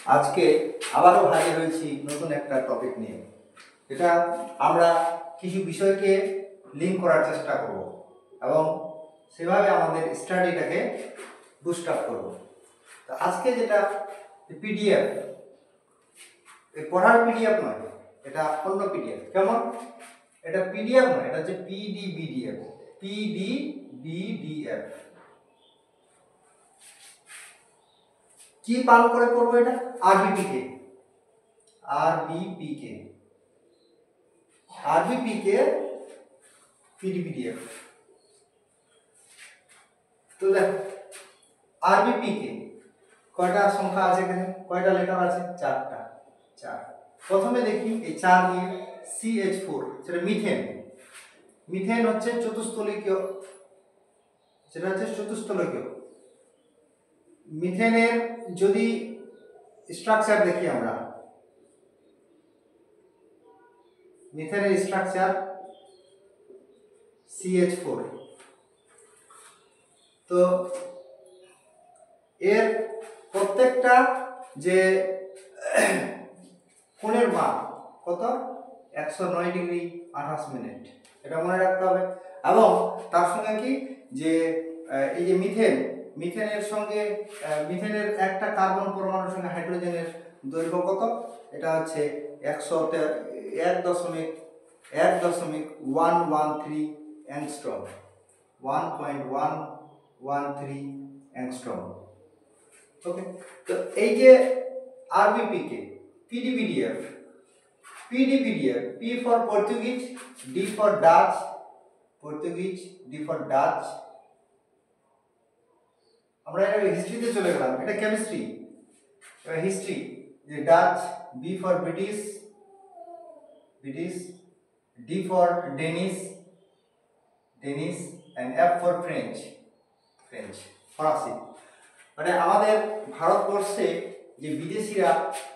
আজকে আবারও হাজির হয়েছি নতুন একটা টপিক নিয়ে। এটা আমরা কিছু বিষয়কে লিঙ্ক করার চেষ্টা করব এবং সেভাবে আমাদের স্টাডিটাকে বুস্ট আপ করব। তো আজকে যেটা পিডিএফ, পড়ার পিডিএফ নয়, এটা অন্য পিডিএফ। কেমন? এটা পিডিএফ নয়, এটা হচ্ছে পিডিবিডিএফ। পিডিবিডিএফ কি পাল করে করবো? এটা আরবিপিকে, আরবিপিকে, আরবিপিকে পিডিবিডিএফ। তো দেখ আরবিপিকে কয়টা সংখ্যা আছে এখানে, কয়টা লেটার আছে? চারটা। চার। প্রথমে দেখি এই 4 দিয়ে CH4, সেটা মিথেন। মিথেন হচ্ছে চতুস্থলিকীয়, সেটা হচ্ছে চতুস্থলিকীয়। মিথেনের যদি স্ট্রাকচার দেখি আমরা, মিথেনের স্ট্রাকচার CH4, তো এর প্রত্যেকটা যে কোণের মান কত? 109 ডিগ্রি 28 মিনিট, এটা মনে রাখতে হবে। এবং তার সঙ্গে কি যে এই যে মিথেনের সঙ্গে মিথেনের একটা কার্বন পরমাণুর সঙ্গে হাইড্রোজেনের দৈর্ঘ্য কত? এটা হচ্ছে 1.113 অ্যাংস্ট্রম, 1.113 অ্যাংস্ট্রম। ওকে, তো এই যে আরবিপিকে, P D B D F, P D B D F, P for Portuguese, D for Dutch, Portuguese, D for Dutch. আমরা এটা হিস্ট্রিতে চলে গেলাম, এটা কেমিস্ট্রি, হিস্ট্রি। যে Dutch, B for British, British, D for Danish, Danish, and F for French, French, ফরাসি। মানে আমাদের ভারতবর্ষে যে বিদেশিরা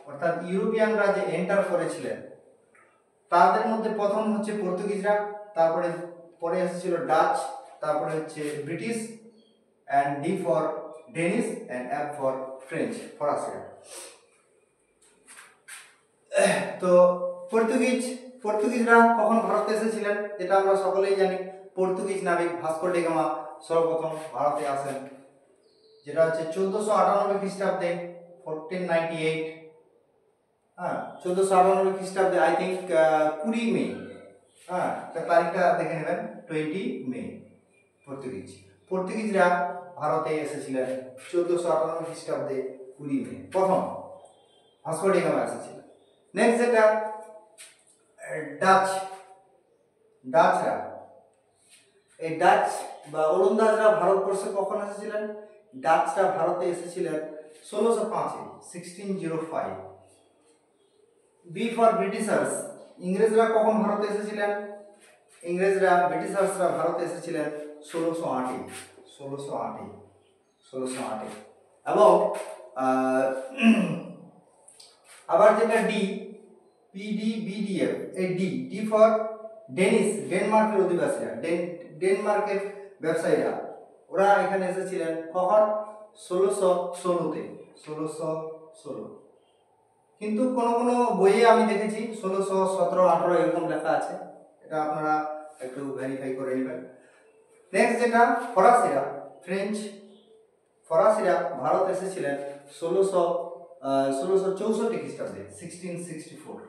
অর্থাৎ ইউরোপিয়ানরা যে এন্টার করেছিলেন, তাদের মধ্যে প্রথম হচ্ছে পর্তুগিজরা, তারপরে পরে এসেছিল ডাচ, তারপরে হচ্ছে British, and D for Danish and F for French, ফরাসিরা। তো পর্তুগিজরা কখন ভারতে এসেছিলেন যেটা আমরা সকলেই জানি। পর্তুগিজ নাবিক ভাস্কো ডি গামা সর্বপ্রথম ভারতে আসেন, যেটা হচ্ছে 1498 খ্রিস্টাব্দে, 1498। হ্যাঁ, 1498 খ্রিস্টাব্দে, আই থিঙ্ক 20 মে। হ্যাঁ, তারিখটা দেখে নেবেন, 20 মে। পর্তুগিজরা ভারতে এসেছিলেন 1498 খ্রিস্টাব্দে 20 মে, প্রথম ভাস্কো ডি গামা এসেছিলেন। নেক্সট যেটা ডাচরা, এই ডাচ বা ওলন্দাজরা ভারতবর্ষে কখন এসেছিলেন? ডাচরা ভারতে এসেছিলেন 1605, 1605। বি ফর ব্রিটিশার্স, ইংরেজরা কখন ভারতে এসেছিলেন? ব্রিটিশার্সরা ভারতে এসেছিলেন 1608, 1608। এবং আবার যেটা ডি, পিডিবিডিএফ, এই ডি ফর ডেনিশ, ডেনমার্কের অধিবাসীরা, ডেনমার্কের ব্যবসায়ীরা, ওরা এখানে এসেছিলেন কখন? 1616-তে, 1616। কিন্তু কোনো কোনো বইয়ে আমি দেখেছি 1617, 18 এরকম লেখা আছে, এটা আপনারা একটু ভেরিফাই করে নেবেন। নেক্সট যেটা ফরাসিরা, ফরাসিরা ভারত এসেছিলেন 1664 খ্রিস্টাব্দে, 1664।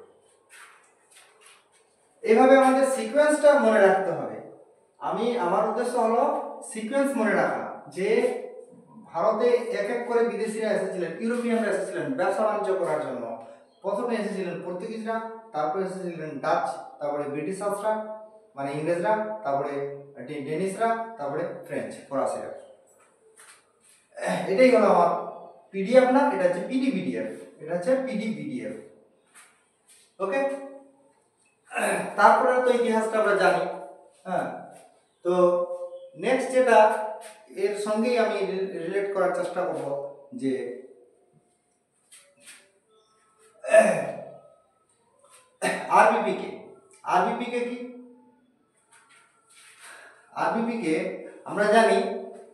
এইভাবে আমাদের সিকোয়েন্সটা মনে রাখতে হবে। আমার উদ্দেশ্য হলো সিকোয়েন্স মনে রাখা, যে ভারতে এক এক করে বিদেশিরা এসেছিলেন, ইউরোপিয়ানরা এসেছিলেন ব্যবসা বাণিজ্য করার জন্য। প্রথমে এসেছিলেন পর্তুগিজরা, তারপরে এসেছিলেন ডাচ, তারপরে ব্রিটিশার্সরা মানে ইংরেজরা, তারপরে ডেনিশরা, তারপরে ফ্রেঞ্চ, ফরাসিরা। এটাই হলো আমার পিডিএফ না, এটা হচ্ছে পিডিবিডিএফ, এটা হচ্ছে পিডিবিডিএফ। ওকে, তারপরে তো ইতিহাসটা আমরা জানি। হ্যাঁ, তো নেক্সট যেটা এর সঙ্গেই আমি রিলেট করার চেষ্টা করব, যে আরবিপিকে কি? আরবিপিকে আমরা জানি,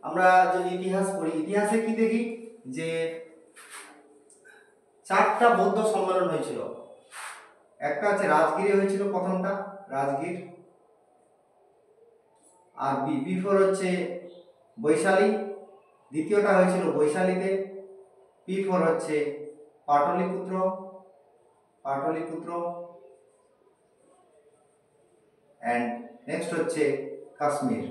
আমরা যদি ইতিহাস পড়ি, ইতিহাসে কি দেখি যে 4টা বৌদ্ধ সম্মেলন হয়েছিল। একটা হচ্ছে রাজগিরে হয়েছিল, প্রথমটা রাজগীর, আর বিফোর হচ্ছে বৈশালী, দ্বিতীয়টা হয়েছিল বৈশালীতে, P4 হচ্ছে পাটলিপুত্র, এন্ড নেক্সট হচ্ছে কাশ্মীর।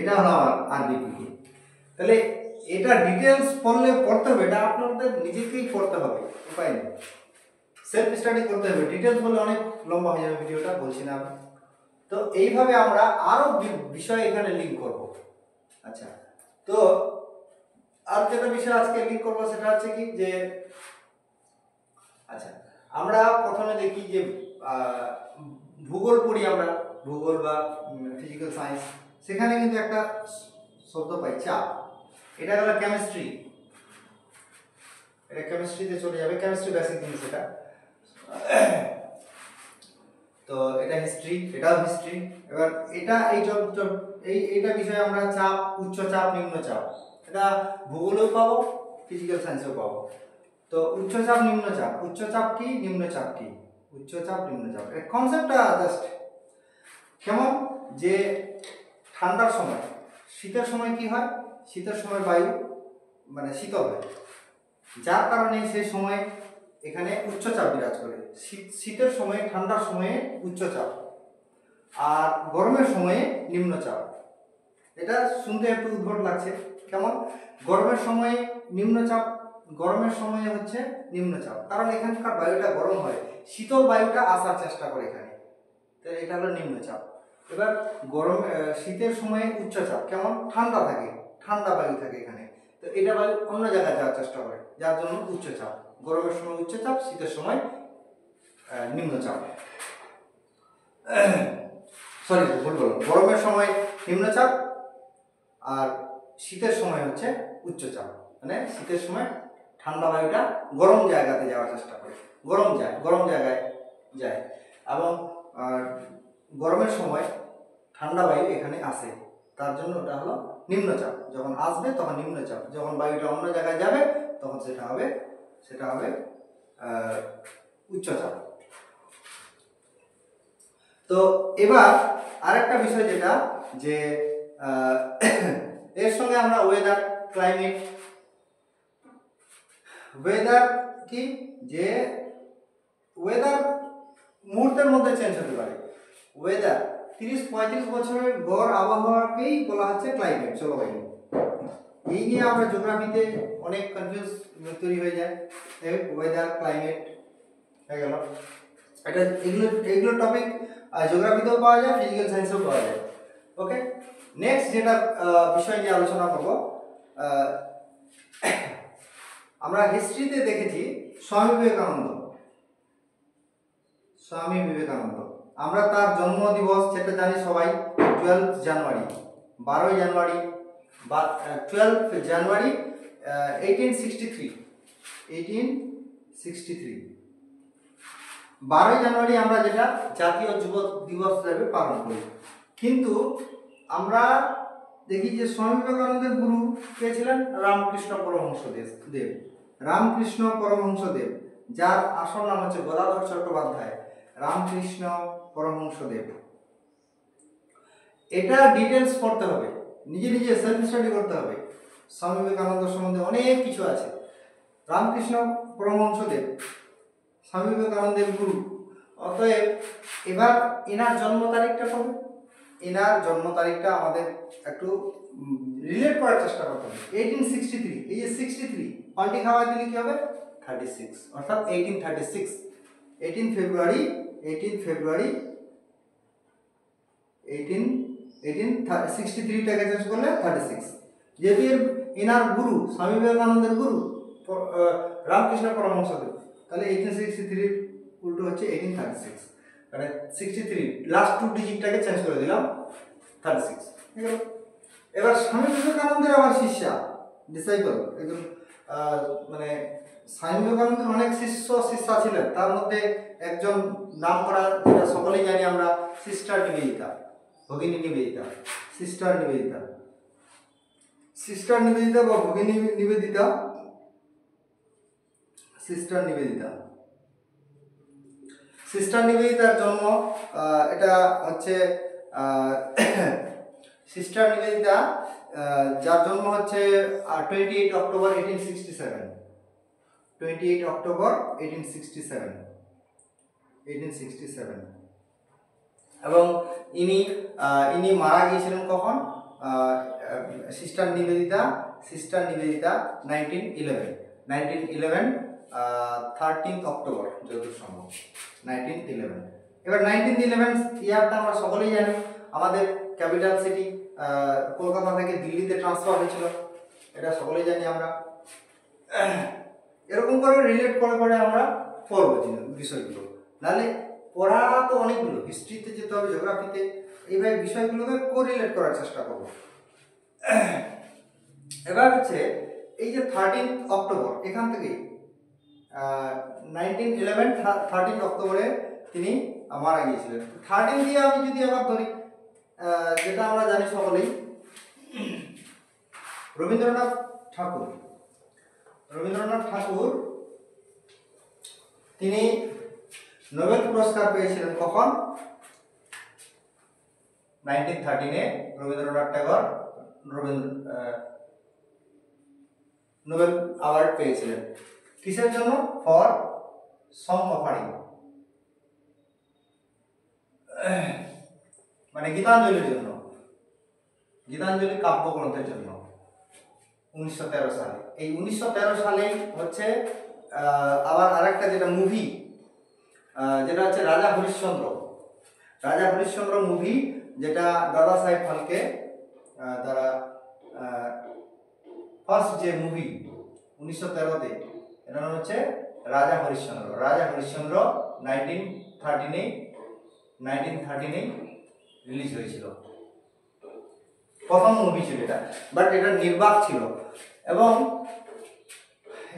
এটা হলো আমার আরবিপিকে। তাহলে এটা ডিটেলস পড়তে হবে, এটা আপনাদের নিজেকেই পড়তে হবে, উপায় নেই, সেলফ স্টাডি করতে হবে। ডিটেলস বলে অনেক লম্বা হয়ে যাবে ভিডিওটা, বলছি না। তো এইভাবে আমরা আরো বিষয় এখানে লিংক করব। আচ্ছা, তো আর যেটা বিষয় আজকে লিংক করব সেটা হচ্ছে কি যে, আচ্ছা আমরা প্রথমে দেখি যে ভূগোল পড়ি আমরা, ভূগোল বা ফিজিক্যাল সায়েন্স, সেখানে কিন্তু একটা শব্দ পাই চাপ। এটা হলো কেমিস্ট্রি, এটা কেমিস্ট্রিতে চলে যাবে, কেমিস্ট্রি বেসিক জিনিস এটা। তো এটা হিস্ট্রি, এটাও হিস্ট্রি। এবার এটা এইটা বিষয়ে আমরা চাপ, উচ্চ চাপ, নিম্ন চাপ, এটা ভূগোলেও পাবো, ফিজিক্যাল সায়েন্সেও পাবো। তো উচ্চ চাপ, নিম্ন চাপ, উচ্চ চাপ কি, নিম্ন চাপ কি, উচ্চ চাপ, নিম্ন চাপ, এর কনসেপ্টটা জাস্ট কেমন যে ঠান্ডার সময়, শীতের সময় কি হয়, শীতের সময় বায়ু মানে শীতল হয়, যার কারণে সেই সময় এখানে উচ্চচাপ বিরাজ করে। শীতের সময়ে, ঠান্ডার সময়ে উচ্চচাপ, আর গরমের সময়ে নিম্নচাপ। এটা শুনতে একটু উদ্ভট লাগছে, কেমন, গরমের সময়ে নিম্নচাপ, গরমের সময়ে হচ্ছে নিম্নচাপ, কারণ এখানকার বায়ুটা গরম হয়, শীতল বায়ুটা আসার চেষ্টা করে এখানে, তো এটা হলো নিম্নচাপ। এবার গরম শীতের সময়ে উচ্চচাপ, কেমন, ঠান্ডা থাকে, ঠান্ডা বায়ু থাকে এখানে, তো এটা বায়ু অন্য জায়গায় যাওয়ার চেষ্টা করে, যার জন্য উচ্চচাপ। গরমের সময় উচ্চচাপ, শীতের সময় নিম্নচাপ। সরি ভুল বললাম, গরমের সময় নিম্নচাপ আর শীতের সময় হচ্ছে উচ্চচাপ। মানে শীতের সময় ঠান্ডা বায়ুটা গরম জায়গাতে যাওয়ার চেষ্টা করে, গরম জায়গায় যায়, এবং গরমের সময় ঠান্ডা বায়ু এখানে আসে, তার জন্য ওটা হলো নিম্নচাপ। যখন আসবে তখন নিম্নচাপ, যখন বায়ুটা অন্য জায়গায় যাবে তখন সেটা হবে উচ্চচাপ। তো এবার আরেকটা বিষয় যেটা যে এর সঙ্গে আমরা ওয়েদার, ক্লাইমেট, ওয়েদার কি যে ওয়েদার মুহূর্তের মধ্যে চেঞ্জ হতে পারে। ওয়েদার 30-35 বছরের গড় আবহাওয়াকেই বলা হচ্ছে ক্লাইমেট, জলবায়ু। এই নিয়ে আমরা জিওগ্রাফিতে অনেক কনফিউজ তৈরি হয়ে যায়, ওয়েদার, ক্লাইমেট হয়ে গেল। এটা এগুলো টপিক জিওগ্রাফিতেও পাওয়া যায়, ফিজিক্যাল সায়েন্সেও পাওয়া যায়। ওকে, নেক্সট যেটা বিষয় নিয়ে আলোচনা করব, আমরা হিস্ট্রিতে দেখেছি স্বামী বিবেকানন্দ। আমরা তার জন্ম দিবস যেটা জানি সবাই 12 জানুয়ারি, 12 জানুয়ারি বা 12 জানুয়ারি 1863, 12 জানুয়ারি আমরা যেটা জাতীয় যুব দিবস হিসেবে পালন করি। কিন্তু আমরা দেখি যে স্বামী বিবেকানন্দের গুরু কে ছিলেন, রামকৃষ্ণ পরমহংস দেব, যার আসল নাম হচ্ছে গদাধর চট্টোপাধ্যায়, রামকৃষ্ণ পরমহংস দেব। এটা ডিটেলস পড়তে হবে, নিজে সেলফ স্টাডি করতে হবে। স্বামী বিবেকানন্দ সম্বন্ধে অনেক কিছু আছে। রামকৃষ্ণ পরমহংস দেব স্বামী বিবেকানন্দের গুরু, অতএব এবার এনার জন্ম তারিখটা কবে, এনার জন্ম তারিখটা আমাদের একটু রিলেট করার চেষ্টা করতে হবে। 1863, এই যে 63 পাল্টি খাওয়া দিলে কি হবে, 36, অর্থাৎ 1836, 18 ফেব্রুয়ারি 1863 টাকে চেঞ্জ করলে 36। যেহেতু এনার গুরু স্বামী বিবেকানন্দের গুরু রামকৃষ্ণ পরমহংসদেব, তাহলে 1863 উল্টো হচ্ছে 1836, মানে 63 লাস্ট 2 ডিজিটটাকে চেঞ্জ করে দিলাম 36, ঠিক আছে। এবার স্বামী বিবেকানন্দের আবার শিষ্যা, ডিসাইপল, একজন মানে স্বামী বিবেকানন্দের অনেক শিষ্যা ছিলেন, তার মধ্যে একজন নাম করা, যেটা সকলেই জানি আমরা, সিস্টার নিবেদিতা, ভগিনী নিবেদিতা, সিস্টার নিবেদিতা। সিস্টার নিবেদিতা বা ভগিনী নিবেদিতা, সিস্টার নিবেদিতা, সিস্টার নিবেদিতার জন্ম এটা হচ্ছে সিস্টার নিবেদিতা যার জন্ম হচ্ছে 28 অক্টোবর 1867, 28 অক্টোবর 1867 এবং ইনি মারা গিয়েছিলেন কখন? সিস্টার নিবেদিতা 1911 13 অক্টোবর যতদূর সম্ভব 1911। এবার 1911 ইয়ারটা আমরা সকলেই জানি, আমাদের ক্যাপিটাল সিটি কলকাতা থেকে দিল্লিতে ট্রান্সফার হয়েছিল, এটা সকলেই জানি আমরা। এরকম করে রিলেট করে করে আমরা পড়বো বিষয়গুলো, নাহলে পড়া তো অনেকগুলো, হিস্ট্রিতে যেতে হবে, জিওগ্রাফিতে, এইভাবে বিষয়গুলোকে কোরিলেট করার চেষ্টা করব। এবার হচ্ছে এই যে 13 অক্টোবর, এখান থেকে 1911 13 অক্টোবরে তিনি মারা গিয়েছিলেন। 13 দিয়ে আমি যদি আবার ধরি, যেটা আমরা জানি সকলেই, রবীন্দ্রনাথ ঠাকুর তিনি নোবেল পুরস্কার পেয়েছিলেন কখন? 1913-এ রবীন্দ্রনাথ ঠাকুর নোবেল অ্যাওয়ার্ড পেয়েছিলেন। কিসের জন্য? ফর সং অফারিং, মানে গীতাঞ্জলির জন্য, গীতাঞ্জলি কাব্যগ্রন্থের জন্য 1913 সালে। এই 1913 সালেই হচ্ছে আবার আরেকটা যেটা মুভি, যেটা হচ্ছে রাজা হরিশ্চন্দ্র মুভি, যেটা দাদা সাহেব ফালকে দ্বারা ফার্স্ট যে মুভি 1913-তে, এর নাম হচ্ছে রাজা হরিশ্চন্দ্র 1913 রিলিজ হয়েছিল, প্রথম মুভি ছিল এটা, বাট এটা নির্বাক ছিল এবং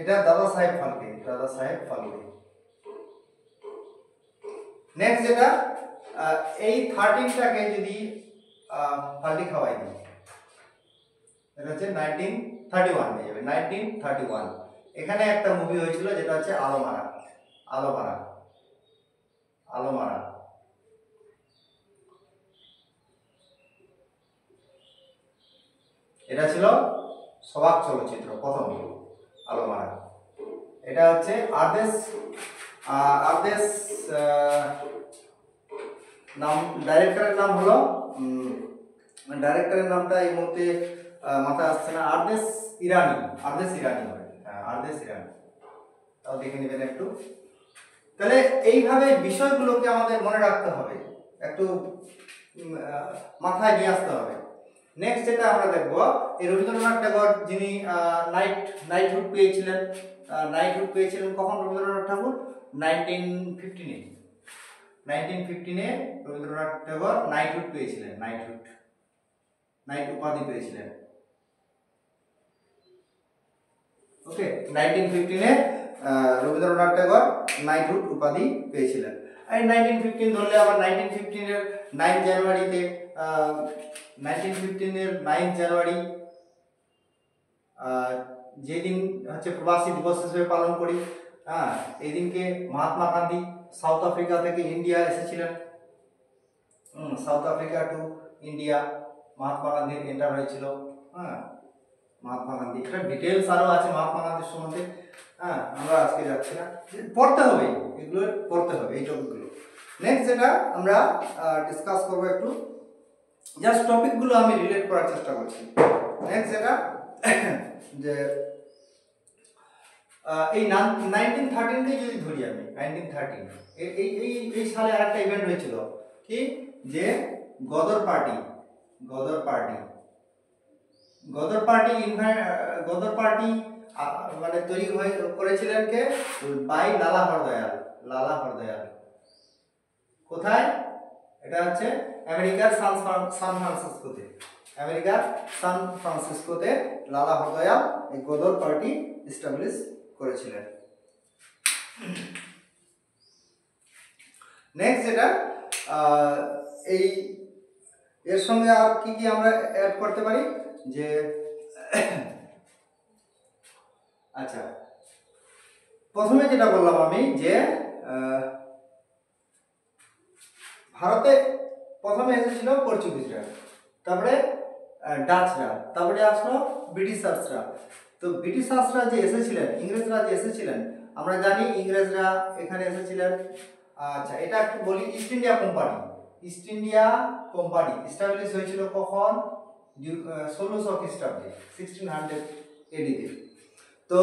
এটা দাদা সাহেব ফালকে। নেক্সট যেটা, এই 13টাকে যদি ফালকে খাওয়াই দিই, এটা হচ্ছে 1931 হয়ে যাবে, 1931। এখানে একটা মুভি হয়েছিল যেটা হচ্ছে আলোমারা। এটা ছিল সবাক চলচ্চিত্র প্রথম, আলোমারা। এটা হচ্ছে আদেশ নাম, ডাইরেক্টরের নাম হলো, ডাইরেক্টরের নামটা এই মুহূর্তে মাথায় আসছে না, আদেশ ইরানি হবে, আদেশ ইরানি, তাও দেখে নেবেন একটু। তাহলে এইভাবে বিষয়গুলোকে আমাদের মনে রাখতে হবে, একটু মাথায় নিয়ে আসতে হবে। নেক্সট যেটা আমরা দেখব, এই রবীন্দ্রনাথ ঠাকুর যিনি নাইটহুড পেয়েছিলেন কখন? রবীন্দ্রনাথ ঠাকুর 1915-এ রবীন্দ্রনাথ ঠাকুর নাইটহুড পেয়েছিলেন, নাইট উপাধি পেয়েছিলেন। ওকে, 1915-এ রবীন্দ্রনাথ ঠাকুর নাইটহুড উপাধি পেয়েছিলেন। এই 1915 ধরলে আবার 1915-এর 9 জানুয়ারিতে 1915-এর 9 জানুয়ারি যেদিন হচ্ছে প্রবাসী দিবস হিসেবে পালন করি, এই দিনকে মহাত্মা গান্ধী সাউথ আফ্রিকা থেকে ইন্ডিয়া এসেছিলেন। South Africa to India Mahatma গান্ধীর এন্টার হয়েছিল। মহাত্মা গান্ধী, এটা ডিটেলস আরো আছে মহাত্মা গান্ধীর সম্বন্ধে, আমরা আজকে যাচ্ছি না, পড়তে হবে, এগুলো পড়তে হবে এই টপিকগুলো। নেক্সট যেটা আমরা ডিসকাস করবো, একটু জাস্ট টপিকগুলো আমি রিলেট করার চেষ্টা করছি। নেক্সট যেটা, যে এই 1913-কে যদি ধরি আমি, 1913 এই সালে আরেকটা ইভেন্ট হয়েছিল, কি যে গদর পার্টি মানে তৈরি করেছিলেন কে? বাই লালা হরদয়াল। কোথায়? এটা হচ্ছে আমেরিকার সান ফ্রান্সিসকোতে লালা হরদয়াল এই গদর পার্টি এস্টাবলিশ করেছিলেন। নেক্সট যেটা, এই এর সঙ্গে আর কি আমরা অ্যাড করতে পারি, যে আচ্ছা, প্রথমে যেটা বললাম আমি যে ভারতে প্রথমে এসেছিল পর্তুগিজরা, তারপরে ডাচরা, তারপরে আসলো ব্রিটিশার্সরা। তো ব্রিটিশার্সরা যে এসেছিলেন, ইংরেজরা যে এসেছিলেন, আমরা জানি ইংরেজরা এখানে এসেছিলেন। আচ্ছা, এটা একটু বলি, east India company. East India company establish হয়েছিল কখন? 1600 খ্রিস্টাব্দে, 1600 এডিতে। তো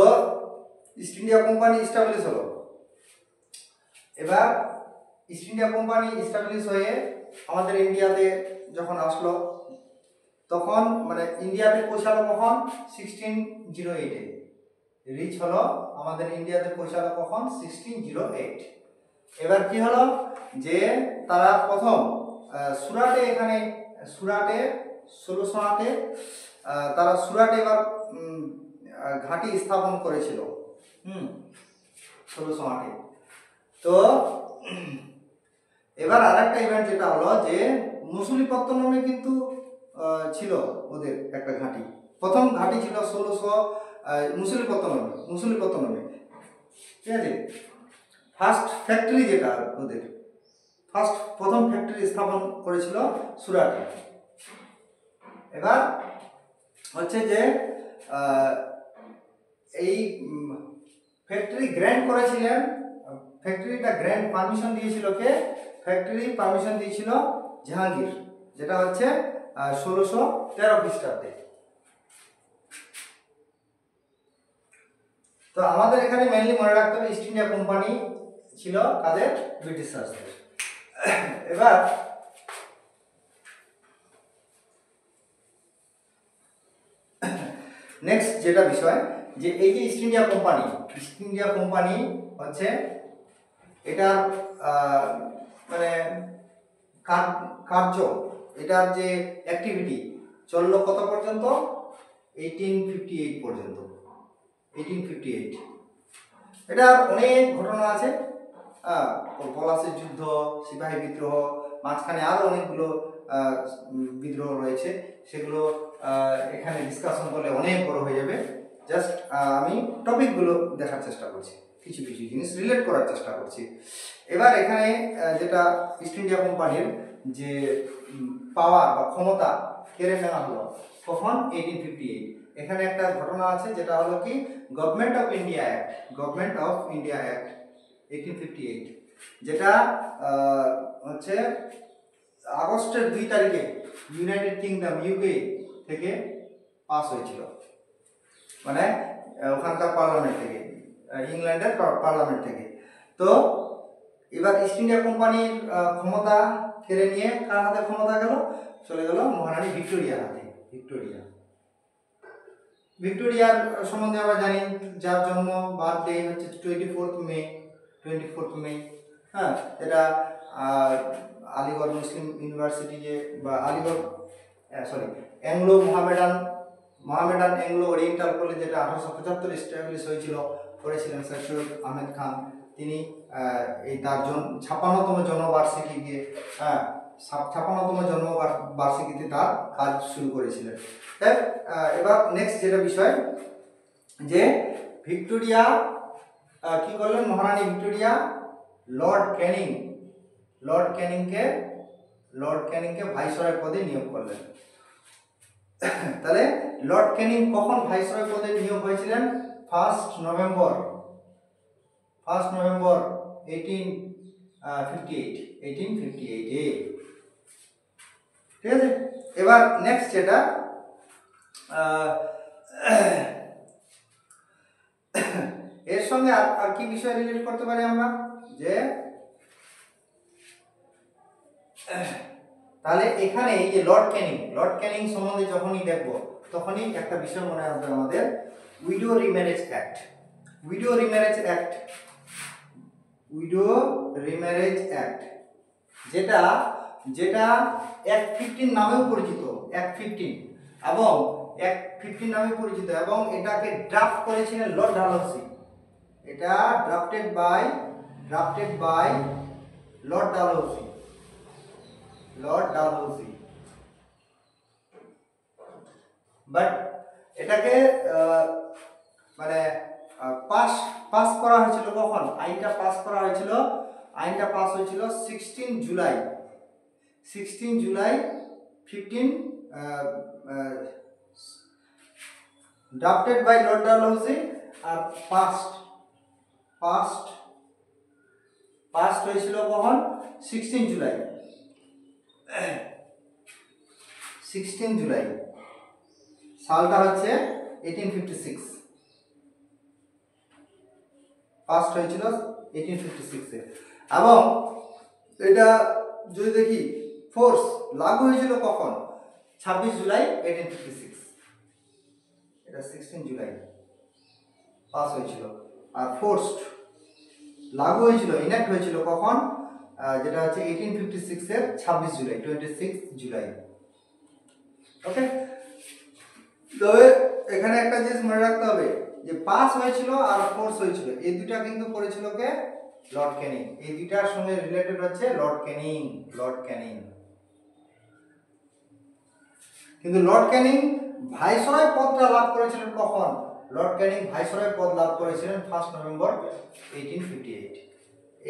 ইস্ট ইন্ডিয়া কোম্পানি এস্টাবলিশ হলো। এবার ইস্ট ইন্ডিয়া কোম্পানি এস্টাবলিশ হয়ে আমাদের ইন্ডিয়াতে যখন আসলো, তখন মানে ইন্ডিয়াতে পৌঁছালো কখন? 1608-এ রিচ হলো, আমাদের ইন্ডিয়াতে পৌঁছালো কখন? 1608। এবার কি হলো যে তারা প্রথম সুরাটে, এখানে সুরাটে 1608-এ তারা সুরাটে এবার ঘাঁটি স্থাপন করেছিল 1608-এ। তো এবার আরেকটা ইভেন্ট যেটা হলো যে মুসলিপত্তনমে কিন্তু ছিল ওদের একটা ঘাঁটি, প্রথম ঘাঁটি ছিল 1600 মুসলিপত্তনমে, ঠিক আছে। ফার্স্ট ফ্যাক্টরি যেটা ওদের, প্রথম ফ্যাক্টরি স্থাপন করেছিল সুরাটে। এবার হচ্ছে যে এই ফ্যাক্টরি গ্র্যান্ড করেছিলেন, ফ্যাক্টরিটা গ্র্যান্ড পারমিশন দিয়েছিল কে? ফ্যাক্টরি পারমিশন দিয়েছিল জাহাঙ্গীর, যেটা হচ্ছে 1613 খ্রিস্টাব্দে। তো আমাদের এখানে মেইনলি মনে রাখতে হবে ইস্ট ইন্ডিয়া কোম্পানি ছিল কাদের? ব্রিটিশার্সদের। এবার নেক্সট যেটা বিষয়, যে এই যে ইস্ট ইন্ডিয়া কোম্পানি হচ্ছে এটার মানে কার্য, এটার যে অ্যাক্টিভিটি চললো কত পর্যন্ত? 1858 পর্যন্ত। 1858 এটার অনেক ঘটনা আছে, পলাশীর যুদ্ধ, সিপাহী বিদ্রোহ, মাঝখানে আরো অনেকগুলো বিদ্রোহ রয়েছে, সেগুলো এখানে ডিসকাশন করলে অনেক বড় হয়ে যাবে। জাস্ট আমি টপিকগুলো দেখার চেষ্টা করছি, কিছু কিছু জিনিস রিলেট করার চেষ্টা করছি। এবার এখানে যেটা ইস্ট ইন্ডিয়া কোম্পানির যে পাওয়ার বা ক্ষমতা কেড়ে নেওয়া হলো কখন? 1858। এখানে একটা ঘটনা আছে যেটা হলো কি, গভর্নমেন্ট অফ ইন্ডিয়া অ্যাক্ট 1858, যেটা হচ্ছে আগস্টের 2 তারিখে ইউনাইটেড কিংডম ইউকে থেকে পাস হয়েছিল, মানে ওখানকার পার্লামেন্ট থেকে, ইংল্যান্ডের পার্লামেন্ট থেকে। তো এবার ইস্ট ইন্ডিয়া কোম্পানির ক্ষমতা কেড়ে নিয়ে কার হাতে ক্ষমতা গেল? চলে গেল মহারানী ভিক্টোরিয়ার হাতে। ভিক্টোরিয়ার সম্বন্ধে আমরা জানি, যার জন্ম বার্থডে হচ্ছে 24 মে। হ্যাঁ, এটা আলিগড় মুসলিম ইউনিভার্সিটি যে, বা Aligarh Anglo Mohammedan Anglo oriental college, যেটা 1875 এস্টাবলিশ হয়েছিল, করেছিলেন স্যার সৈয়দ আহমেদ খান। তিনি এই তার 56তম জন্মবার্ষিকীতে 56তম জন্মবার্ষিকীতে তার কাজ শুরু করেছিলেন। এবার নেক্সট যেটা বিষয়, যে ভিক্টোরিয়া কি করলেন? মহারানী ভিক্টোরিয়া লর্ড ক্যানিংকে ভাইসরয় পদে নিয়োগ করলেন। তাহলে লর্ড ক্যানিং কখন ভাইসরয় পদে নিয়োগ হয়েছিলেন? 1 নভেম্বর 1858 ঠিক আছে। এবার নেক্সট যেটা, এর সঙ্গে আর কি বিষয় রিলেট করতে পারি আমরা, যে তাহলে এখানে এই যে লর্ড ক্যানিং সম্বন্ধে যখনই দেখব, তখনই একটা বিষয় মনে আসবে আমাদের, উইডো রিম্যারেজ অ্যাক্ট, যেটা অ্যাক্ট 15 নামেও পরিচিত, এবং এটাকে ড্রাফট করেছিলেন লর্ড ডালহৌসি। এটা drafted by Lord Dalhousie. But এটাকে মানে পাস পাস করা হয়েছিল কখন? আইনটা পাস করা হয়েছিল, আইনটা পাস হয়েছিল 16 July 15 drafted by Lord Dalhousie আর পাস্ট হয়েছিল কখন? 16 জুলাই 16 জুলাই সালটা হচ্ছে 1856, পাস্ট হয়েছিল 1856 এ। এবং এটা যদি দেখি ফোর্স লাগু হয়েছিল কখন? 26 জুলাই 1856, এটা 16 জুলাই পাস হয়েছিল। আর ফোর্সড লাগু হয়েছিল, ইনেক্ট হয়েছিল কখন? যেটা হচ্ছে 1856 এর 26 জুলাই 26 জুলাই। ওকে, তবে এখানে একটা জিনিস মনে রাখতে হবে যে পাস হয়েছিল আর ফোর্স হয়েছিল, এই দুটা কিন্তু করেছিল কে? লর্ড ক্যানিং। এই দুটার সঙ্গে রিলেটেড হচ্ছে লর্ড ক্যানিং। কিন্তু লর্ড ক্যানিং ভাইসরয় পদটা লাভ করেছিলেন কখন? লর্ড ক্যানিং ভাইসরয় পদ লাভ করেছিলেন 1 নভেম্বর 1858।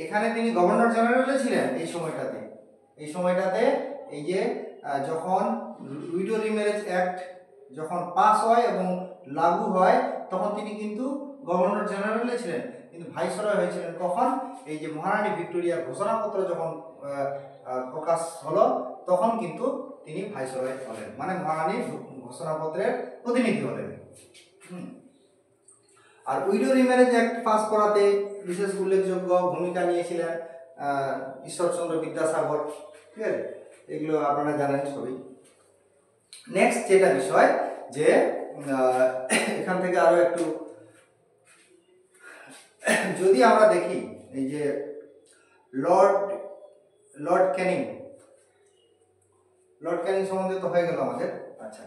এখানে তিনি গভর্নর জেনারেল ছিলেন এই সময়টাতে। এই যে যখন উইডো রিম্যারেজ অ্যাক্ট যখন পাস হয় এবং লাগু হয়, তখন তিনি কিন্তু গভর্নর জেনারেল ছিলেন, কিন্তু ভাইসরয় হয়েছিলেন কখন? এই যে মহারানী ভিক্টোরিয়ার ঘোষণাপত্র যখন প্রকাশ হলো, তখন কিন্তু তিনি ভাইসরয় হলেন, মানে মহারানীর ঘোষণাপত্রের প্রতিনিধি হলেন। আর উইডো রিম্যারেজ অ্যাক্ট পাস করাতে বিশেষ উল্লেখযোগ্য ভূমিকা নিয়েছিলেন ঈশ্বরচন্দ্র বিদ্যাসাগর। ঠিক আছে, এগুলো আপনারা জানেন সবই। নেক্সট যেটা বিষয় যে এখান থেকে আরো একটু যদি আমরা দেখি, এই যে লর্ড ক্যানিং সম্বন্ধে তো হয়ে গেল আমাদের। আচ্ছা,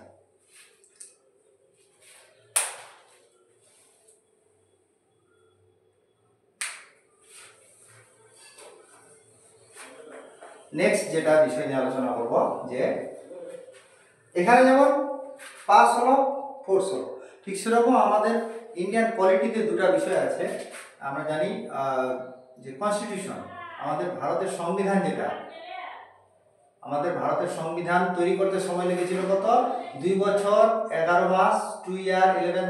নেক্সট যেটা বিষয় নিয়ে আলোচনা করব, যে এখানে যেমন পাস হলো, ফোর্স হলো, ঠিক সেরকম আমাদের ইন্ডিয়ান পলিটিতে দুটো বিষয় আছে। আমরা জানি যে কনস্টিটিউশন, আমাদের ভারতের সংবিধান, যেটা আমাদের ভারতের সংবিধান তৈরি করতে সময় লেগেছিল কত? 2 বছর 11 মাস, 2 years 11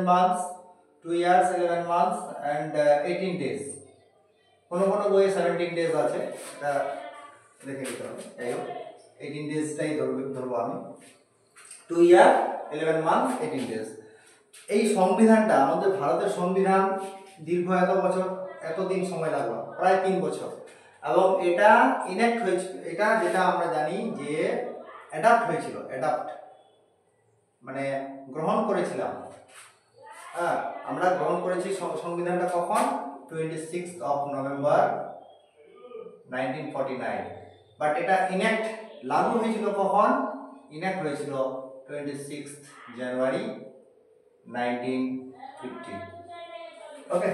months and 18 days। কোনো বইয়ে 17 days আছে, এটা দেখে নিতে হবে। যাই হোক, 18 days-টাই ধরবো আমি। 2 years 11 months 18 days। এই সংবিধানটা, আমাদের ভারতের সংবিধান দীর্ঘ এতদিন সময় লাগলো, প্রায় 3 বছর। এবং এটা ইনেক্ট হয়েছিল, এটা যেটা আমরা জানি যে অ্যাডাপ্ট হয়েছিল, মানে গ্রহণ করেছিলাম। হ্যাঁ, আমরা গ্রহণ করেছি সংবিধানটা কখন? 26 নভেম্বর 1949। বাট এটা ইনেক্ট লাগু হয়েছিল কখন? ইনেক্ট হয়েছিল 26 জানুয়ারি 1950। ওকে,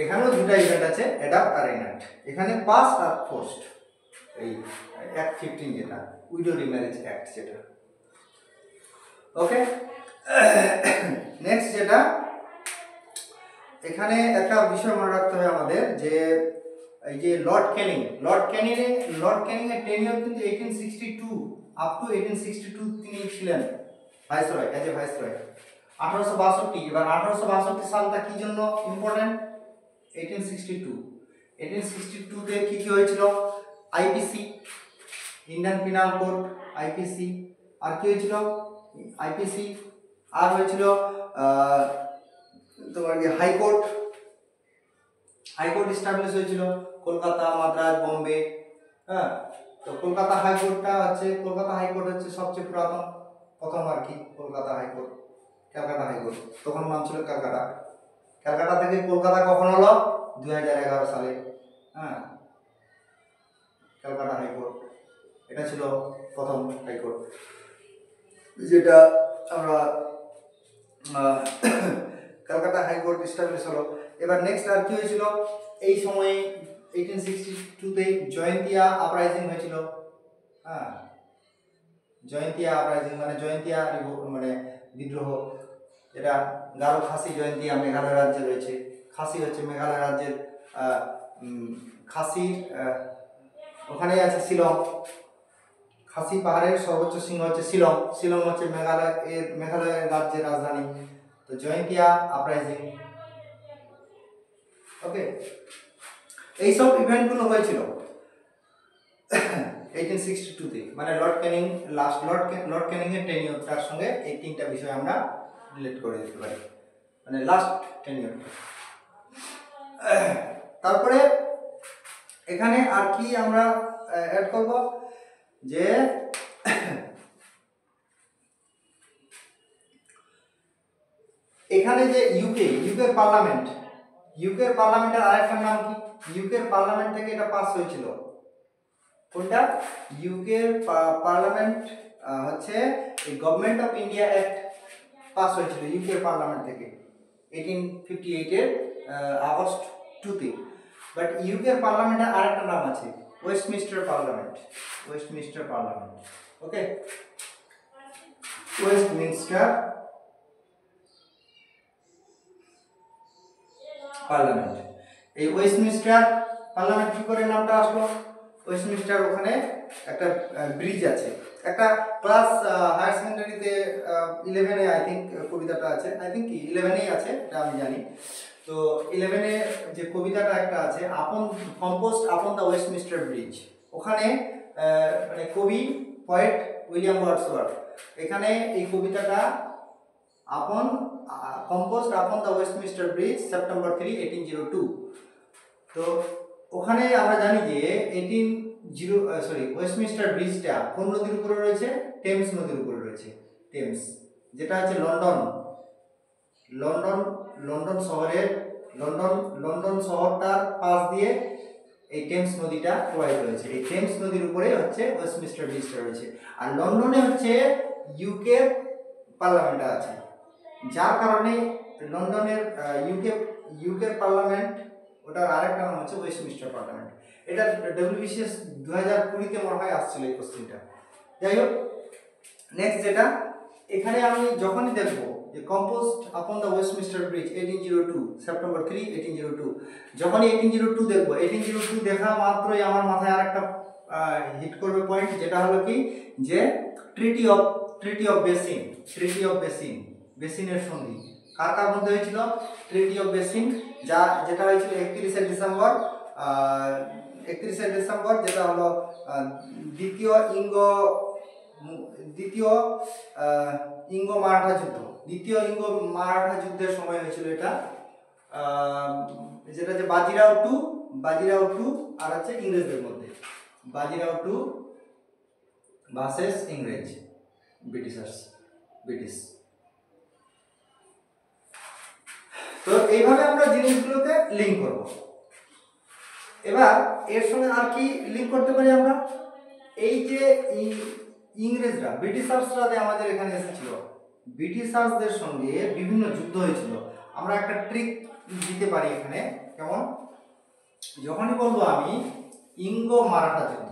এখানেও দুটো ইভেন্ট আছে, অ্যাডাপ্ট আর ইনেক্ট। এখানে পাস আর ফোর্সড, এই অ্যাক্ট 15 যেটা উইডো রিম্যারেজ অ্যাক্ট যেটা। ওকে, নেক্সট যেটা এখানে একটা বিষয় মনে রাখতে হবে আমাদের, যে এই যে লর্ড ক্যানিং এর টেনিওর কিন্তু 1862 আপ টু 1862 তিনি ছিলেন ভাইসরয়, এজ এ ভাইসরয়। 1862, এবার 1862 সালটা কি জন্য ইম্পর্টেন্ট? 1862 তে কি হয়েছিল? IPC, Indian penal code, IPC. আর কি হয়েছিল? আইপিসি, আর হয়েছিল তোমার কি হাইকোর্ট এস্টাবলিশ হয়েছিল, কলকাতা, মাদ্রাজ, বোম্বে। হ্যাঁ, তো কলকাতা হাইকোর্ট হচ্ছে সবচেয়ে পুরাতন, প্রথম আর কি কলকাতা হাইকোর্ট। ক্যালকাটা হাইকোর্ট তখন নাম ছিল ক্যালকাটা থেকে কলকাতা কখন হলো? 2011 সালে। হ্যাঁ, ক্যালকাটা হাইকোর্ট, এটা ছিল প্রথম হাইকোর্ট, যেটা আমরা ক্যালকাটা হাইকোর্ট এস্টাবলিশ হলো। এবার নেক্সট আর কি হয়েছিল? এই সময়ে 1862 তে জয়ন্তিয়া আপরাইজিং হয়েছিল। হ্যাঁ, জয়ন্তিয়া আপরাইজিং মানে জয়ন্তিয়া মানে বিদ্রোহ, এটা গারো খাসি জয়ন্তিয়া মেঘালয় রাজ্যে রয়েছে। খাসি হচ্ছে মেঘালয় রাজ্যের খাসির ওখানেই আছে শিলং। খাসি পাহাড়ের সর্বোচ্চ শৃঙ্গ হচ্ছে শিলং। শিলং হচ্ছে মেঘালয় রাজ্যের রাজধানী। তো জয়ন্তিয়া আপরাইজিং, ওকে। এইসব ইভেন্টগুলো হয়েছিল 1862 তে, মানে লর্ড ক্যানিং লর্ড ক্যানিং এর টেনিওর, তার সঙ্গে এই তিনটা বিষয় আমরা রিলেট করে দিতে পারি, মানে লাস্ট টেনিওর। তারপরে এখানে আর কি আমরা অ্যাড করব, যে এখানে যে ইউকে পার্লামেন্টের আরেকটা নাম কি? ইউকের পার্লামেন্ট থেকে এটা পাস হয়েছিল। কোনটা? ইউকের পার্লামেন্ট হচ্ছে এই government of India act pass হয়েছিল ইউকের পার্লামেন্ট থেকে 1858 এর আগস্ট 2 তে। বাট ইউকের পার্লামেন্টের আরেকটা নাম আছে, ওয়েস্টমিনস্টার পার্লামেন্ট। ওকে, ওয়েস্টমিনস্টার পার্লামেন্ট। এই ওয়েস্টমিনস্টার পার্লামেন্ট কি করে নামটা আসলো? ওয়েস্টমিনস্টার ওখানে একটা ব্রিজ আছে, একটা ক্লাস হায়ার সেকেন্ডারিতে 11-এ আই থিঙ্ক কবিতাটা আছে, আই থিঙ্ক কি 11-এই আছে, এটা আমি জানি। তো 11-এ যে কবিতাটা একটা আছে, compost upon the Westminster bridge, ওখানে মানে কবি পয়েট উইলিয়াম ওয়ার্ডসওয়ার্থ এখানে এই কবিতাটা compost upon the Westminster bridge September 3, 1802। তো ওখানে আমরা জানি যে ওয়েস্টমিনস্টার ব্রিজটা কোন নদীর উপরে রয়েছে? টেমস নদীর উপরে রয়েছে। টেমস, যেটা হচ্ছে লন্ডন শহরটার পাশ দিয়ে এই টেমস নদীটা প্রবাহিত হয়েছে। এই টেমস নদীর উপরে হচ্ছে ওয়েস্টমিনস্টার ব্রিজটা রয়েছে। আর লন্ডনে হচ্ছে ইউকের পার্লামেন্টটা আছে, যার কারণে লন্ডনের ইউকের পার্লামেন্ট, ওটার আরেকটা নাম হচ্ছে ওয়েস্টমিনস্টার পার্লামেন্ট। এটা ডব্লিউবিসিএস 2020-তে মনে হয় আসছিল এই কোশ্চেনটা। যাই হোক, নেক্সট যেটা এখানে আমি যখনই দেখবো যে compost upon the Westminster bridge 1802 September 3, 1802, যখনই 1802 দেখবো, 1802 দেখা মাত্রই আমার মাথায় আরেকটা হিট করবে পয়েন্ট, যেটা হলো কি, যে ট্রিটি অফ বেসিন, বেসিনের সন্ধি কার মধ্যে হয়েছিল? ট্রিটি অফ বেসিন, যেটা হয়েছিল 31শে ডিসেম্বর, যেটা হলো দ্বিতীয় ইঙ্গো মারাঠা যুদ্ধের সময় হয়েছিল এটা, যেটা যে বাজিরাও টু আর হচ্ছে ইংরেজদের মধ্যে, বাজিরাও টু ভার্সেস ব্রিটিশ। তো এইভাবে আমরা জিনিসগুলোকে লিঙ্ক করব। এবার এর সঙ্গে আর কি লিঙ্ক করতে পারি আমরা? এই যে ইংরেজরা, ব্রিটিশার্সরা আমাদের এখানে এসেছিল, ব্রিটিশার্সদের সঙ্গে বিভিন্ন যুদ্ধ হয়েছিল। আমরা একটা ট্রিক দিতে পারি এখানে, কেমন? যখনই বলবো আমি ইঙ্গো মারাঠা যুদ্ধ,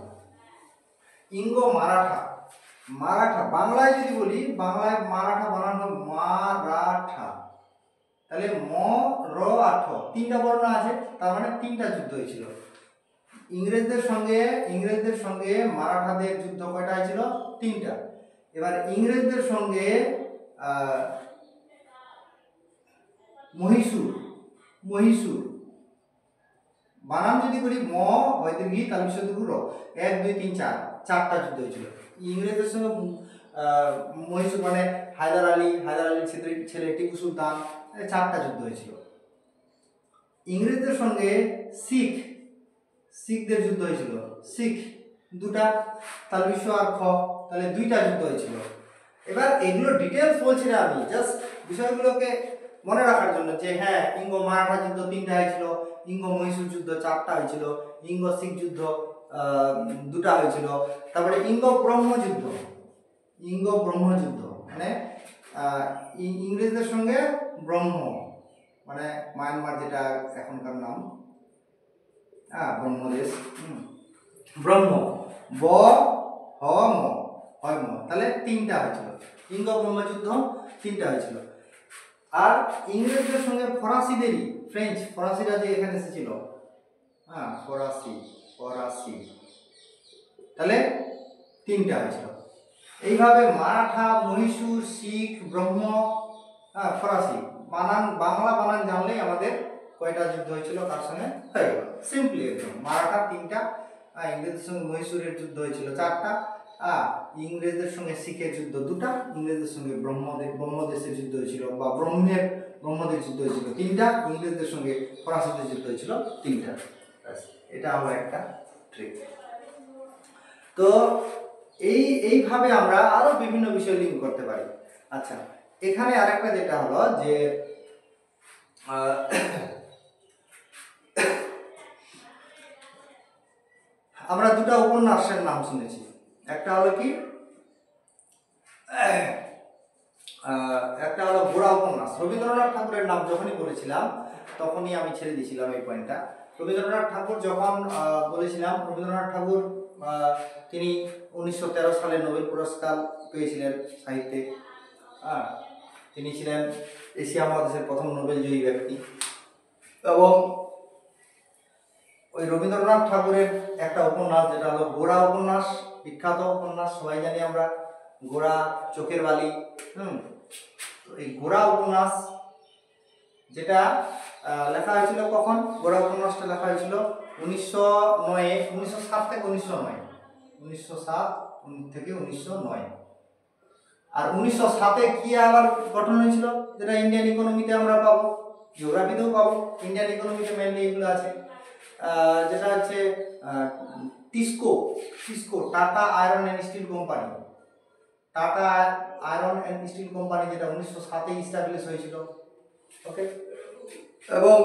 মারাঠা বাংলায় যদি বলি, বাংলায় মারাঠা বানানো মারাঠা, তাহলে ম র আর ঠ, তিনটা বর্ণ আছে, তার মানে তিনটা যুদ্ধ হয়েছিল ইংরেজদের সঙ্গে মারাঠাদের যুদ্ধ। কয়টা হয়েছিল? তিনটা। এবার ইংরেজদের সঙ্গে মহীশূর বানান যদি করি ম বৈদর্ঘী তালবিশ্বর র, 1 2 3 4, চারটা যুদ্ধ হয়েছিল ইংরেজদের সঙ্গে। মহীশূর মানে হায়দার আলীর ছেলে টিপু সুলতান, চারটা যুদ্ধ হয়েছিল। ইংরেজদের সঙ্গে শিখদের যুদ্ধ হয়েছিল, শিখ দুটা, তালবিশ্ব আর খ, তাহলে দুইটা যুদ্ধ হয়েছিল। এবার এগুলো ডিটেলস বলছি না আমি, জাস্ট বিষয়গুলোকে মনে রাখার জন্য, যে হ্যাঁ ইঙ্গো মারাঠা যুদ্ধ 3টা হয়েছিল, ইঙ্গো মহীশূর যুদ্ধ 4টা হয়েছিল, ইঙ্গো শিখ যুদ্ধ 2টা হয়েছিল, তারপরে ইঙ্গো ব্রহ্মযুদ্ধ মানে ইংরেজদের সঙ্গে ব্রহ্ম মানে মায়ানমার, যেটা এখনকার নাম ব্রহ্মদেশ, ব্রহ্ম ব হ ম হয় মহা, তাহলে তিনটা হয়েছিল। ইঙ্গ ব্রহ্মযুদ্ধ তিনটা হয়েছিল। আর ইংরেজদের সঙ্গে ফরাসিদেরই, ফরাসিরা যে এখানে এসেছিল, হ্যাঁ ফরাসি, তাহলে তিনটা হয়েছিল। এইভাবে মারাঠা, মহীশূর, শিখ, ব্রহ্ম, ফরাসি, বানান বাংলা বানান জানলেই আমাদের কয়টা যুদ্ধ হয়েছিল কার সঙ্গে হয়ে গেল, সিম্পলি একদম। মারাঠা তিনটা, ইংরেজদের সঙ্গে মহীশূরের যুদ্ধ হয়েছিল চারটা, ইংরেজদের সঙ্গে শিখের যুদ্ধ দুটা, ইংরেজদের সঙ্গে ব্রহ্মদেশের যুদ্ধ হয়েছিল বা ব্রহ্মদের যুদ্ধ হয়েছিল তিনটা, ইংরেজদের সঙ্গে ফরাসিদের যুদ্ধ হয়েছিল তিনটা। এটা হলো একটা ট্রিক। তো এইভাবে আমরা আরো বিভিন্ন বিষয় লিঙ্ক করতে পারি। আচ্ছা, এখানে আরেকটা যেটা হলো যে আমরা দুটো উপন্যাসের নাম শুনেছি। একটা হলো কি, একটা হলো গোড়া উপন্যাস। রবীন্দ্রনাথ ঠাকুরের নাম যখনই বলেছিলাম তখনই আমি ছেড়ে দিয়েছিলাম এই পয়েন্টটা। রবীন্দ্রনাথ ঠাকুর যখন বলেছিলাম, রবীন্দ্রনাথ ঠাকুর তিনি 1913 সালে নোবেল পুরস্কার পেয়েছিলেন সাহিত্যে। তিনি ছিলেন এশিয়া মহাদেশের প্রথম নোবেল জয়ী ব্যক্তি। এবং ওই রবীন্দ্রনাথ ঠাকুরের একটা উপন্যাস যেটা হলো গোড়া উপন্যাস, বিখ্যাত উপন্যাস, সবাই জানি আমরা গোড়া, চোখের বালি। এই গোড়া উপন্যাস যেটা লেখা হয়েছিল কখন, গোড়া উপন্যাসটা লেখা হয়েছিল 1907 থেকে 1909। আর 1907-এ কি আবার গঠন হয়েছিল, যেটা ইন্ডিয়ান ইকোনমিতে আমরা পাবো, জিওগ্রাফিতেও পাবো, ইন্ডিয়ান ইকোনমিতে মেনলি এগুলো আছে। যেটা হচ্ছে TISCO, tata iron and steel company, tata iron and steel company, যেটা 1907-এ ইস্টাবলিশ হয়েছিল। ওকে, এবং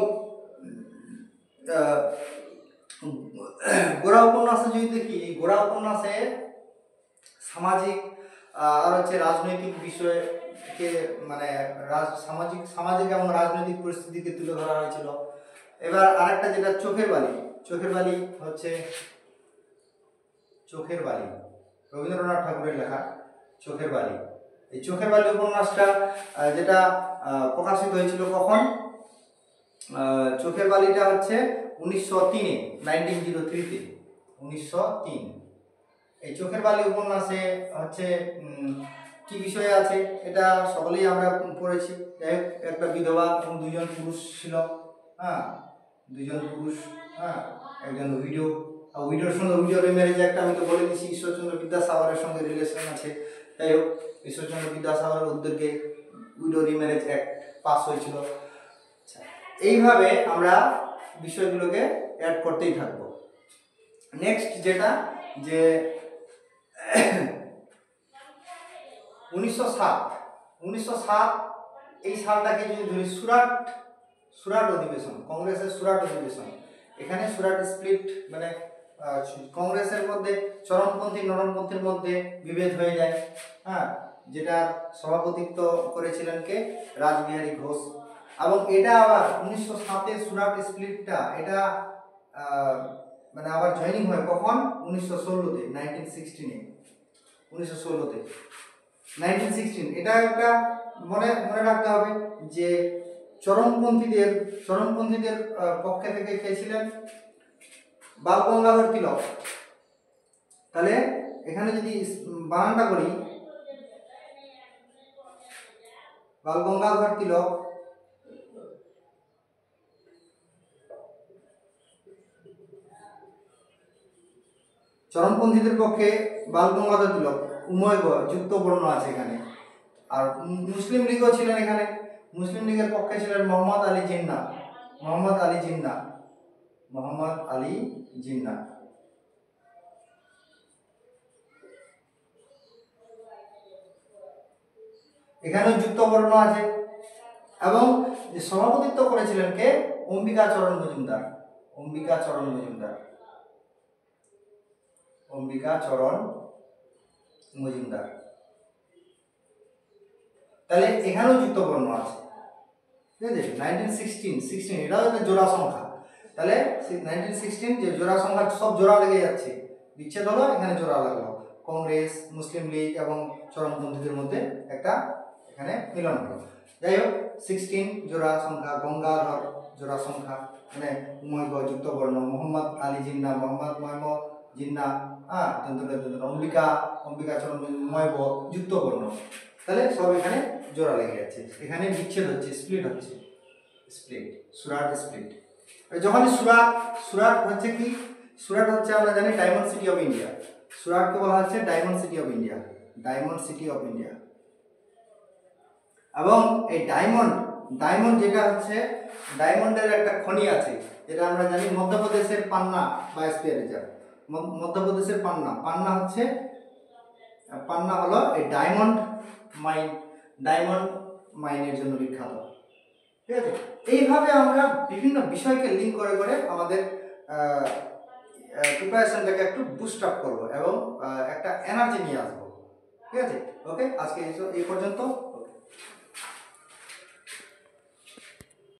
গোড়া উপন্যাসে যদি দেখি, এই গোড়া উপন্যাসে সামাজিক আর হচ্ছে রাজনৈতিক বিষয়কে, মানে সামাজিক এবং রাজনৈতিক পরিস্থিতিকে তুলে ধরা হয়েছিল। এবার আরেকটা যেটা চোখের বালি হচ্ছে রবীন্দ্রনাথ ঠাকুরের লেখা চোখের বালি। এই চোখের বালি উপন্যাসটা যেটা প্রকাশিত হয়েছিল কখন, চোখের বালিটা হচ্ছে 1903-এ 1903। এই চোখের বালি উপন্যাসে হচ্ছে কি বিষয় আছে এটা সকলেই আমরা পড়েছি। একটা বিধবা এবং দুজন পুরুষ ছিল, একজন উইডোর সঙ্গে উইডোর ম্যারেজ একটা, আমি তো বলে দিচ্ছি ঈশ্বরচন্দ্র বিদ্যাসাগরের সঙ্গে রিলেশন আছে। যাই হোক, ঈশ্বরচন্দ্র বিদ্যাসাগরের উদ্যোগে উইডো রিম্যারেজ অ্যাক্ট পাস হয়েছিল। এইভাবে আমরা বিষয়গুলোকে অ্যাড করতেই থাকবো। নেক্সট যেটা, যে 1907 এই সালটাকে যদি ধরি, সুরাট অধিবেশন, কংগ্রেসের সুরাট অধিবেশন। এখানে সুরাট স্প্লিট, মানে কংগ্রেসের মধ্যে চরমপন্থী নরমপন্থীর মধ্যে বিভেদ হয়ে যায়। যেটা সভাপতিত্ব করেছিলেন কে, রাসবিহারী ঘোষ। এবং এটা আবার 1907-এর সুরাট স্প্লিটটা, এটা মানে আবার জয়েনিং হয় কখন, 1916-তে, 1916। এটা একটা মনে রাখতে হবে যে চরমপন্থীদের পক্ষে থেকে কে ছিলেন, বাল গঙ্গাধর তিলক। তাহলে এখানে যদি বানানটা করি, বাল গঙ্গাধর তিলক, চরমপন্থীদের পক্ষে বাল গঙ্গাধর তিলক, উভয় যুক্ত বর্ণ আছে এখানে। আর মুসলিম লীগও ছিলেন এখানে। মুসলিম লীগের পক্ষে ছিলেন মোহাম্মদ আলী জিন্না। এখানেও যুক্ত বর্ণ আছে। এবং সভাপতিত্ব করেছিলেন কে, অম্বিকাচরণ মজুমদার। তাহলে এখানেও যুক্ত বর্ণ আছে, ঠিক আছে। 1916 এটাও একটা জোড়া সংখ্যা। তাহলে 1916 যে জোড়া সংখ্যা, সব জোড়া লেগে যাচ্ছে, বিচ্ছেদ হলো, এখানে জোড়া লাগলো। কংগ্রেস, মুসলিম লীগ এবং চরমপন্থীদের মধ্যে একটা এখানে মিলন হলো। যাই হোক 16 জোড়া সংখ্যা, গঙ্গাধর জোড়া সংখ্যা, মানে উমৈব যুক্ত বর্ণ, মোহাম্মদ আলী জিন্না, মোহাম্মদ ময়ম জিন্না, অম্বিকা চরণ উমৈব যুক্ত বর্ণ, তাহলে সব এখানে জোড়া লেগে যাচ্ছে, এখানে বিচ্ছেদ হচ্ছে, স্প্লিট হচ্ছে, স্প্লিট, সুরাট স্প্লিট। যখন সুরাট হচ্ছে কি, সুরাট হচ্ছে আমরা জানি ডায়মন্ড সিটি অফ ইন্ডিয়া, সুরাটকে বলা হচ্ছে diamond city of India, diamond city of India. এবং এই ডায়মন্ড যেটা হচ্ছে, ডায়মন্ডের একটা খনি আছে যেটা আমরা জানি মধ্যপ্রদেশের পান্না বায়োস্ফিয়ার রিজার্ভ, মধ্যপ্রদেশের পান্না হচ্ছে, পান্না হলো এই ডায়মন্ড মাইনের জন্য বিখ্যাত। ঠিক আছে, এইভাবে আমরা বিভিন্ন বিষয়কে লিঙ্ক করে করে আমাদের প্রিপারেশনটাকে একটু বুস্ট আপ করবো এবং একটা এনার্জি নিয়ে আসবো। ঠিক আছে, ওকে, আজকে এই পর্যন্ত।